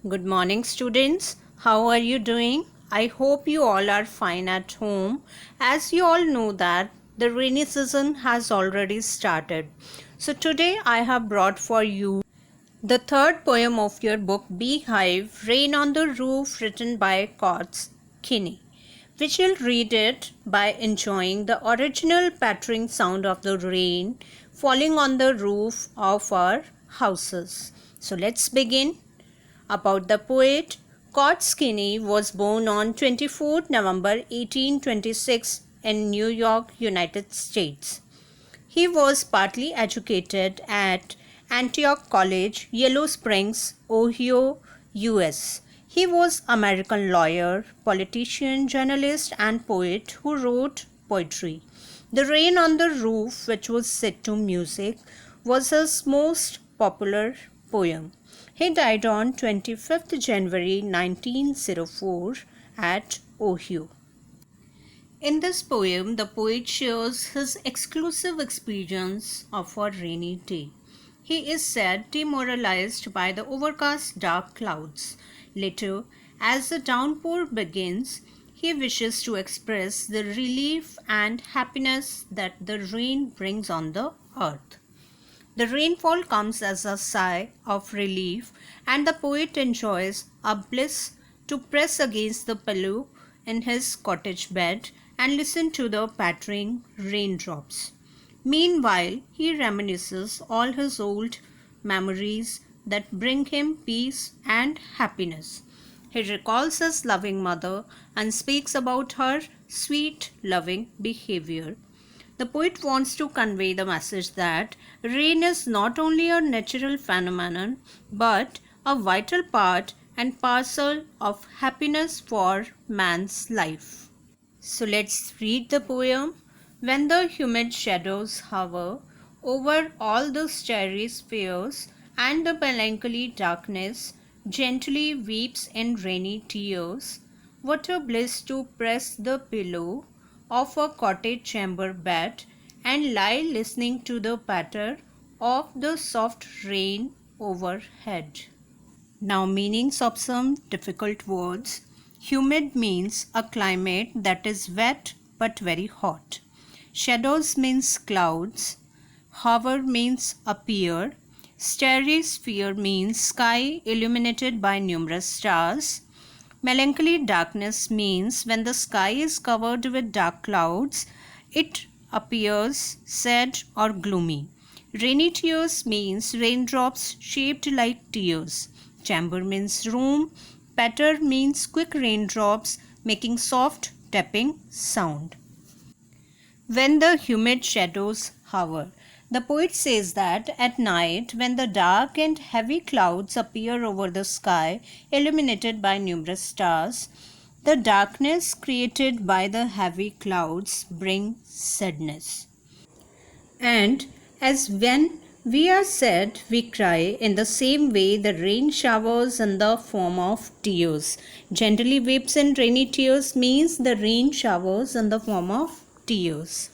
Good morning, students. How are you doing? I hope you all are fine at home. As you all know that the rainy season has already started. So today I have brought for you the third poem of your book Beehive, Rain on the Roof, written by Cots Kinney. We shall read it by enjoying the original pattering sound of the rain falling on the roof of our houses. So let's begin. About the poet, Cots Kinney was born on 24 November 1826 in New York, United States. He was partly educated at Antioch College, Yellow Springs, Ohio, US. He was American lawyer, politician, journalist and poet who wrote poetry. The Rain on the Roof, which was set to music, was his most popular poem. He died on 25th January 1904 at Ohio. In this poem, the poet shares his exclusive experience of a rainy day. He is said demoralized by the overcast dark clouds. Later, as the downpour begins, he wishes to express the relief and happiness that the rain brings on the earth. The rainfall comes as a sigh of relief, and the poet enjoys a bliss to press against the pillow in his cottage bed and listen to the pattering raindrops. Meanwhile, he reminisces all his old memories that bring him peace and happiness. He recalls his loving mother and speaks about her sweet, loving behavior. The poet wants to convey the message that rain is not only a natural phenomenon but a vital part and parcel of happiness for man's life. So let's read the poem. When the humid shadows hover over all the starry spheres and the melancholy darkness gently weeps in rainy tears, what a bliss to press the pillow of a cottage chamber bed and lie listening to the patter of the soft rain overhead. Now, meanings of some difficult words. Humid means a climate that is wet but very hot. Shadows means clouds. Hover means appear. Starry sphere means sky illuminated by numerous stars. Melancholy darkness means when the sky is covered with dark clouds, it appears sad or gloomy. Rainy tears means raindrops shaped like tears. Chamber means room. Patter means quick raindrops making soft tapping sound. When the humid shadows hover. The poet says that at night, when the dark and heavy clouds appear over the sky, illuminated by numerous stars, the darkness created by the heavy clouds brings sadness. And as when we are sad, we cry. In the same way, the rain showers in the form of tears. Gently weeps in rainy tears means the rain showers in the form of tears.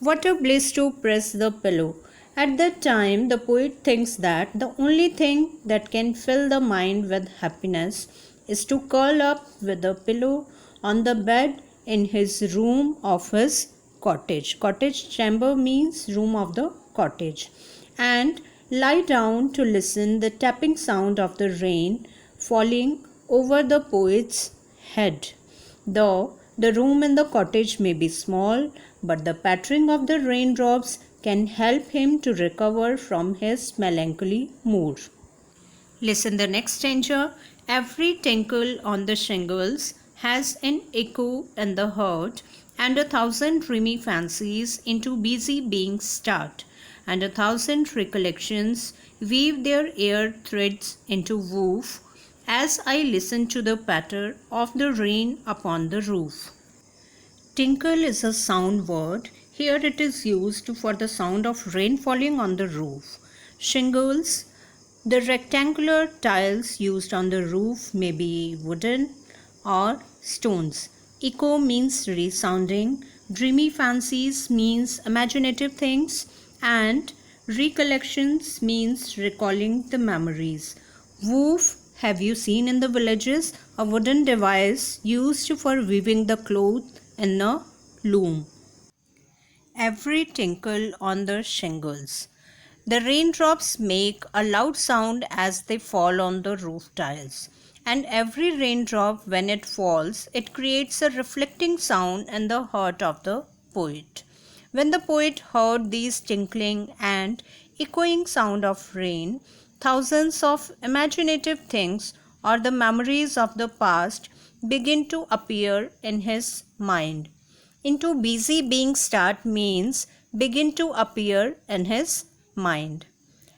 What a bliss to press the pillow. At that time, the poet thinks that the only thing that can fill the mind with happiness is to curl up with a pillow on the bed in his room of his cottage. Cottage chamber means room of the cottage. And lie down to listen the tapping sound of the rain falling over the poet's head. Though the room in the cottage may be small, but the pattering of the raindrops can help him to recover from his melancholy mood. Listen the next stanza. Every tinkle on the shingles has an echo in the heart, and 1,000 dreamy fancies into busy beings start, and 1,000 recollections weave their air threads into woof, as I listen to the patter of the rain upon the roof. Tinkle is a sound word. Here it is used for the sound of rain falling on the roof. Shingles, the rectangular tiles used on the roof, may be wooden or stones. Echo means resounding. Dreamy fancies means imaginative things. And recollections means recalling the memories. Woof Have you seen in the villages a wooden device used for weaving the cloth in a loom? Every tinkle on the shingles. The raindrops make a loud sound as they fall on the roof tiles. And every raindrop, when it falls, it creates a reflecting sound in the heart of the poet. When the poet heard these tinkling and echoing sound of rain, thousands of imaginative things or the memories of the past begin to appear in his mind. Into busy being start means begin to appear in his mind.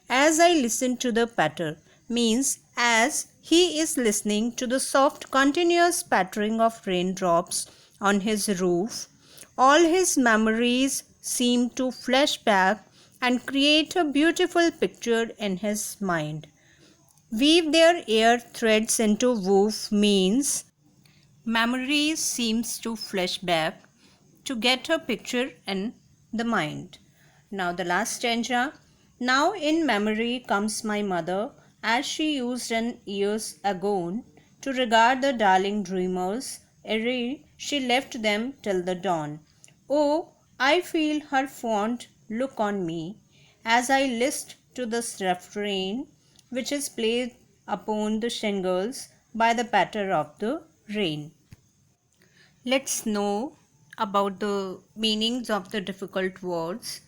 As I listen to the patter means as he is listening to the soft continuous pattering of raindrops on his roof, all his memories seem to flash back and create a beautiful picture in his mind. Weave their air threads into woof means memories seems to flash back to get a picture in the mind. Now the last stanza. Now in memory comes my mother, as she used an years ago to regard the darling dreamers, ere she left them till the dawn. Oh, I feel her fond look on me, as I list to this refrain, which is played upon the shingles by the patter of the rain. Let's know about the meanings of the difficult words.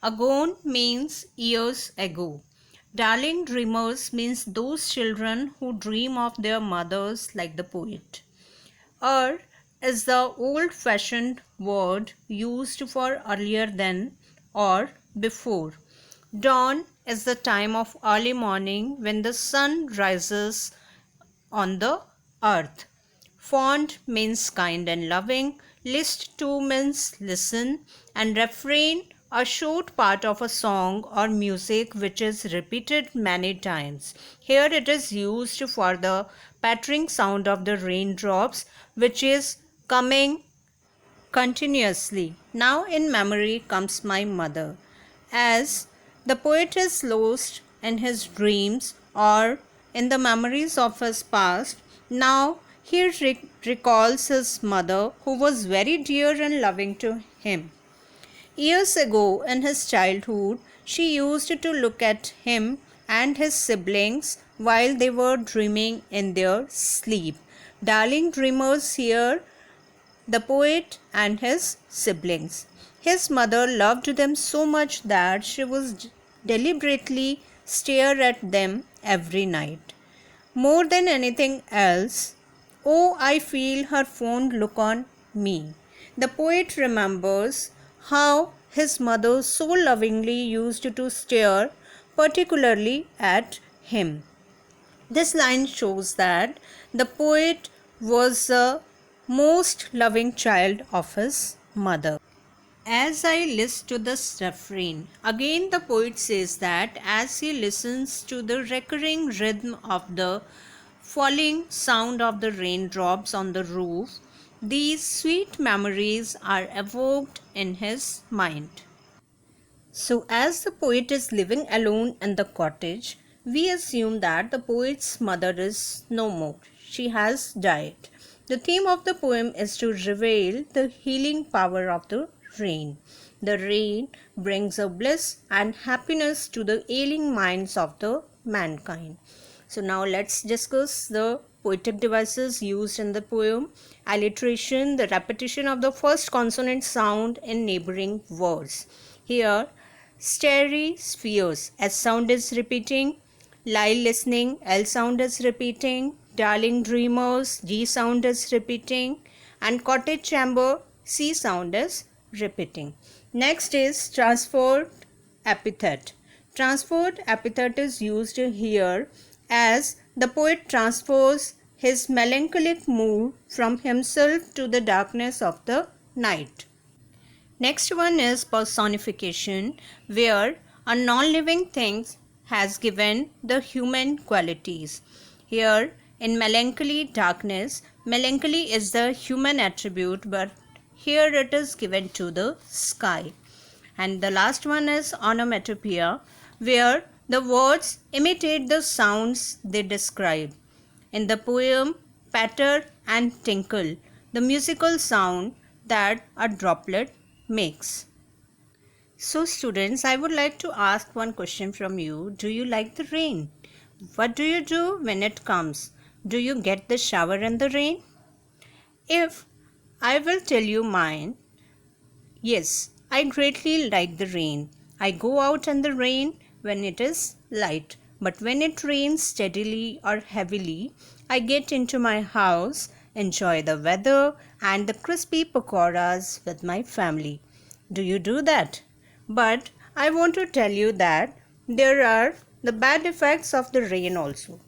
Agone means years ago. Darling dreamers means those children who dream of their mothers like the poet. Er is the old fashioned word used for earlier than or before. Dawn is the time of early morning when the sun rises on the earth. Fond means kind and loving. List to means listen. And refrain, a short part of a song or music which is repeated many times. Here it is used for the pattering sound of the raindrops which is coming continuously. Now in memory comes my mother. As the poet is lost in his dreams or in the memories of his past, now he recalls his mother who was very dear and loving to him. Years ago in his childhood, she used to look at him and his siblings while they were dreaming in their sleep. Darling dreamers here the poet and his siblings. His mother loved them so much that she would deliberately stare at them every night. More than anything else, oh, I feel her fond look on me. The poet remembers how his mother so lovingly used to stare particularly at him. This line shows that the poet was the most loving child of his mother. As I listen to this refrain, again the poet says that as he listens to the recurring rhythm of the falling sound of the raindrops on the roof, these sweet memories are evoked in his mind. So, as the poet is living alone in the cottage, we assume that the poet's mother is no more. She has died. The theme of the poem is to reveal the healing power of the rain. The rain brings a bliss and happiness to the ailing minds of the mankind. So now let's discuss the poetic devices used in the poem. Alliteration, the repetition of the first consonant sound in neighboring words. Here, starry spheres, S sound is repeating. Lie listening, L sound is repeating. Darling dreamers, G sound is repeating. And cottage chamber, C sound is repeating. Next is transferred epithet. Transferred epithet is used here as the poet transfers his melancholic mood from himself to the darkness of the night. Next one is personification, where a non-living thing has given the human qualities. Here in melancholy darkness, melancholy is the human attribute, but here it is given to the sky. And the last one is onomatopoeia, where the words imitate the sounds they describe. In the poem, patter and tinkle, the musical sound that a droplet makes. So, students, I would like to ask one question from you. Do you like the rain? What do you do when it comes? Do you get the shower and the rain? If I will tell you mine, yes, I greatly like the rain. I go out in the rain when it is light, but when it rains steadily or heavily, I get into my house, enjoy the weather and the crispy pakoras with my family. Do you do that? But I want to tell you that there are the bad effects of the rain also.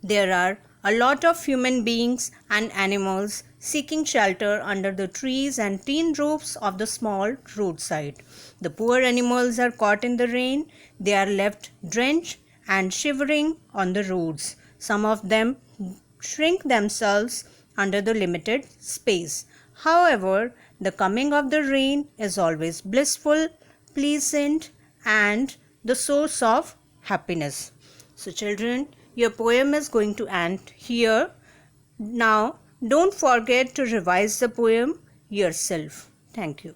There are a lot of human beings and animals seeking shelter under the trees and tin roofs of the small roadside. The poor animals are caught in the rain. They are left drenched and shivering on the roads. Some of them shrink themselves under the limited space. However, the coming of the rain is always blissful, pleasant, and the source of happiness. So, children, your poem is going to end here. Now, don't forget to revise the poem yourself. Thank you.